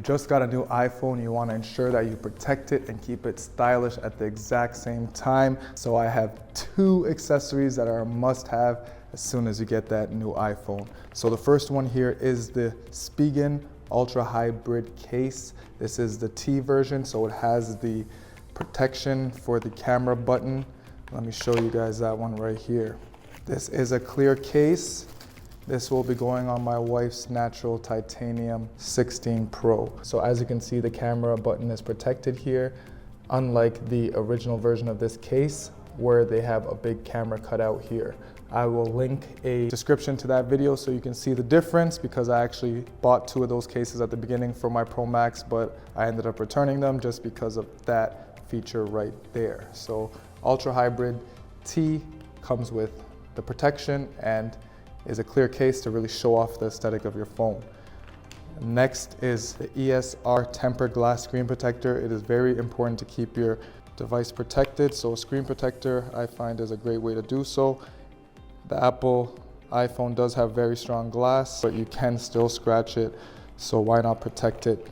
just got a new iPhone, you want to ensure that you protect it and keep it stylish at the exact same time. So I have 2 accessories that are a must-have as soon as you get that new iPhone. So the first one here is the Spigen Ultra Hybrid case. This is the T version, so it has the protection for the camera button. Let me show you guys that one right here. This is a clear case. This will be going on my wife's natural titanium 16 Pro. So as you can see, the camera button is protected here, unlike the original version of this case where they have a big camera cutout here. I will link a description to that video so you can see the difference, because I actually bought 2 of those cases at the beginning for my Pro Max, but I ended up returning them just because of that feature right there. So Ultra Hybrid T comes with the protection and is a clear case to really show off the aesthetic of your phone. Next is the ESR tempered glass screen protector. It is very important to keep your device protected, so a screen protector I find is a great way to do so. The Apple iPhone does have very strong glass, but you can still scratch it, so why not protect it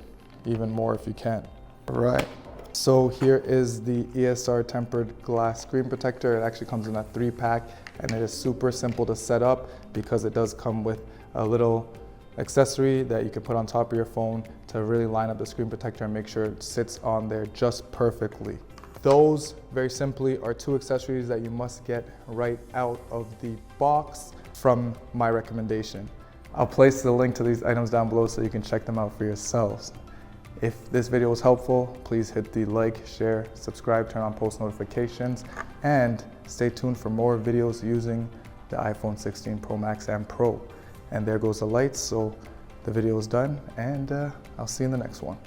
even more if you can. All right, so here is the ESR tempered glass screen protector. It actually comes in a 3-pack, and it is super simple to set up because it does come with a little accessory that you can put on top of your phone to really line up the screen protector and make sure it sits on there just perfectly. Those, very simply, are 2 accessories that you must get right out of the box from my recommendation. I'll place the link to these items down below so you can check them out for yourselves. If this video was helpful, please hit the like, share, subscribe, turn on post notifications, and stay tuned for more videos using the iPhone 16 Pro Max and Pro. And there goes the lights, so the video is done, and I'll see you in the next one.